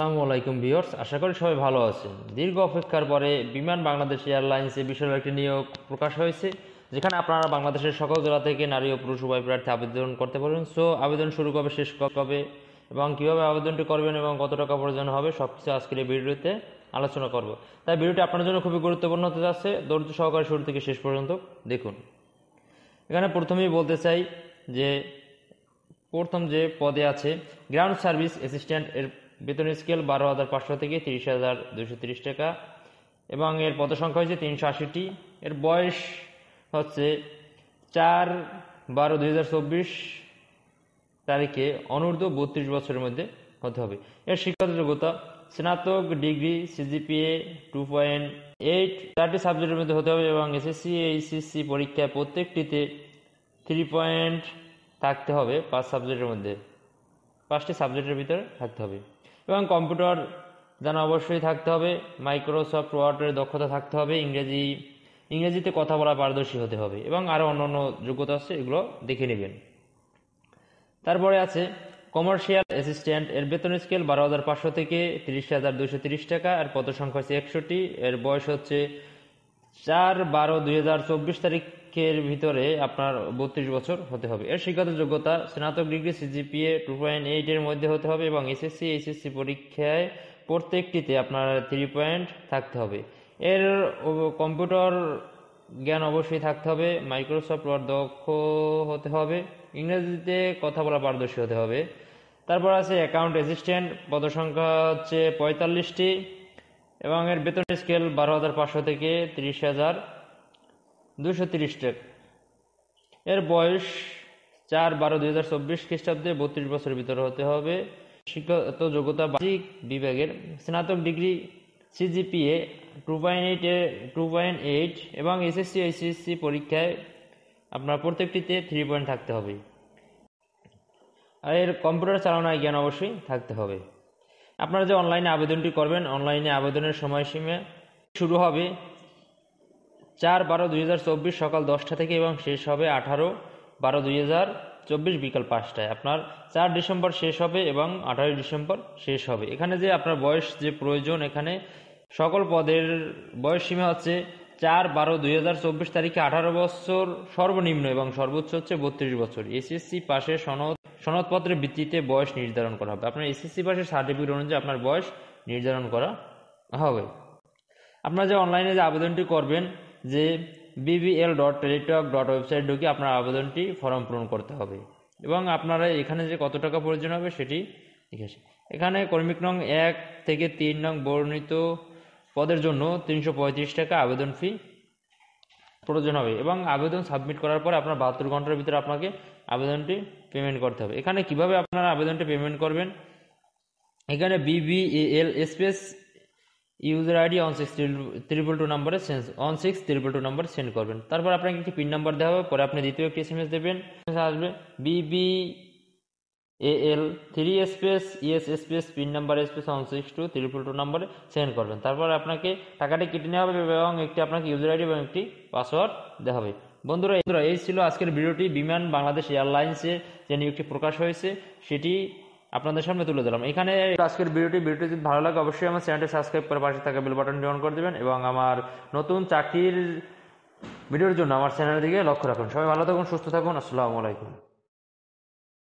আসসালামু আলাইকুম ভিউয়ার্স, আশা করি সবাই ভালো আছেন। দীর্ঘ অপেক্ষার পরে বিমান বাংলাদেশ এয়ারলাইন্সে বিশাল একটি নিয়োগ প্রকাশ হয়েছে, যেখানে আপনারা বাংলাদেশের সকল জেলা থেকে নারী ও পুরুষ উভয় প্রার্থী আবেদন করতে পারবেন। সো আবেদন শুরু কবে, শেষ কবে এবং কীভাবে আবেদনটি করবেন এবং কত টাকা প্রয়োজন হবে সব কিছু আজকের এই ভিডিওতে আলোচনা করব। তাই ভিডিওটি আপনার জন্য খুবই গুরুত্বপূর্ণ হতে যাচ্ছে। ধৈর্য সহকারে শুরু থেকে শেষ পর্যন্ত দেখুন। এখানে প্রথমেই বলতে চাই যে প্রথম যে পদে আছে গ্রাউন্ড সার্ভিস অ্যাসিস্ট্যান্ট, এর বেতন স্কেল 12,500 থেকে 30,230 টাকা এবং এর পদসংখ্যা হচ্ছে 380টি। এর বয়স হচ্ছে 4/12/2024 তারিখে অনূর্ধ্ব 32 বছরের মধ্যে হতে হবে। এর শিক্ষাগত যোগ্যতা স্নাতক ডিগ্রি, সিজিপিএ 2.8, 4টি সাবজেক্টের মধ্যে হতে হবে এবং এসএসসি এইচএসসি পরীক্ষায় প্রত্যেকটিতে 3 পয়েন্ট থাকতে হবে। 5টি সাবজেক্টের ভিতরে থাকতে হবে এবং কম্পিউটার জানা অবশ্যই থাকতে হবে। মাইক্রোসফট ওয়ার্ডের দক্ষতা থাকতে হবে। ইংরেজিতে কথা বলা পারদর্শী হতে হবে এবং আরও অন্যান্য যোগ্যতা আছে, এগুলো দেখে নেবেন। তারপরে আছে কমার্শিয়াল অ্যাসিস্ট্যান্ট, এর বেতন স্কেল 12,500 থেকে 30,230 টাকা। আর পদ সংখ্যা হচ্ছে 61টি। এর বয়স হচ্ছে 4/12/2024 তারিখের ভিতরে আপনার 32 বছর হতে হবে। এর শিক্ষাগত যোগ্যতা স্নাতক ডিগ্রি, সিজিপিএ 2.8 এর মধ্যে হতে হবে এবং এসএসসি এইচএসসি পরীক্ষায় প্রত্যেকটিতে আপনার 3 পয়েন্ট থাকতে হবে। এর কম্পিউটার জ্ঞান অবশ্যই থাকতে হবে। মাইক্রোসফট ওয়ার্ড দক্ষ হতে হবে। ইংরেজিতে কথা বলা পারদর্শী হতে হবে। তারপর আছে অ্যাকাউন্ট অ্যাসিস্ট্যান্ট, পদসংখ্যা হচ্ছে 45টি এবং এর বেতন স্কেল 12,500 থেকে 30,230 টাকা। এর বয়স 4/12/2024 খ্রিস্টাব্দে 32 বছরের ভিতরে হতে হবে। শিক্ষাগত যোগ্যতা বাণিজ্যিক বিভাগের স্নাতক ডিগ্রি, সিজিপিএ 2.8 এবং এসএসসি এইচএসসি পরীক্ষায় আপনার প্রত্যেকটিতে 3 পয়েন্ট থাকতে হবে। আর এর কম্পিউটার চালানোর জ্ঞান অবশ্যই থাকতে হবে। আপনারা যে অনলাইনে আবেদনটি করবেন, অনলাইনে আবেদনের সময়সীমা শুরু হবে 4/12/2024 সকাল 10টা থেকে এবং শেষ হবে 18/12/2024 বিকাল 5টায়। আপনার 4 ডিসেম্বর শেষ হবে এবং 18 ডিসেম্বর শেষ হবে। এখানে যে আপনার বয়স যে প্রয়োজন, এখানে সকল পদের বয়স সীমা হচ্ছে 4/12/2024 তারিখে 18 বছর সর্বনিম্ন এবং সর্বোচ্চ হচ্ছে 32 বছর। এসএসসি পাশের সনদপত্রের ভিত্তিতে বয়স নির্ধারণ করা হবে। আপনার এসএসসি পাশের সার্টিফিকেট অনুযায়ী আপনার বয়স নির্ধারণ করা হবে। আপনারা যে অনলাইনে যে আবেদনটি করবেন, যে bbl.teletalk.website ঢুকে আপনার আবেদনটি ফর্ম পূরণ করতে হবে এবং আপনারা এখানে যে কত টাকা প্রয়োজন হবে সেটি লিখেছে। এখানে কর্মিক নং 1 থেকে 3 নং বর্ণিত পদের জন্য 335 টাকা আবেদন ফি প্রয়োজন হবে এবং আবেদন সাবমিট করার পর আপনার 72 ঘন্টার ভিতরে আপনাকে আবেদনটি পেমেন্ট করতে হবে। এখানে কিভাবে আপনারা আবেদনটি পেমেন্ট করবেন, এখানে BBAL স্পেস ইউজার আইডি 1622 নম্বরে সেন্ড করবেন। তারপর আপনাকে একটি পিন নাম্বার দেওয়া হবে। পরে আপনি দ্বিতীয় একটি SMS দেবেন, আসবে BBAL 3 space ES space pin number space 162222 নম্বরে সেন্ড করবেন। তারপর আপনাকে টাকাটি কেটে নেওয়া হবে এবং একটি আপনাকে ইউজার আইডি এবং একটি পাসওয়ার্ড দেওয়া হবে। বন্ধুরা, এই ছিল আজকের ভিডিওটি। বিমান বাংলাদেশ এয়ারলাইন্সে যে নিয়োগটি প্রকাশ হয়েছে সেটি আপনাদের সামনে তুলে ধরলাম। এখানে আজকের ভিডিওটি যদি ভালো লাগে অবশ্যই আমার চ্যানেলটি সাবস্ক্রাইব করে পাশে থাকা বেল বাটনটি অন করে দেবেন এবং আমার নতুন চাকরির ভিডিওর জন্য আমার চ্যানেলের দিকে লক্ষ্য রাখুন। সবাই ভালো থাকুন, সুস্থ থাকুন। আসসালামু আলাইকুম।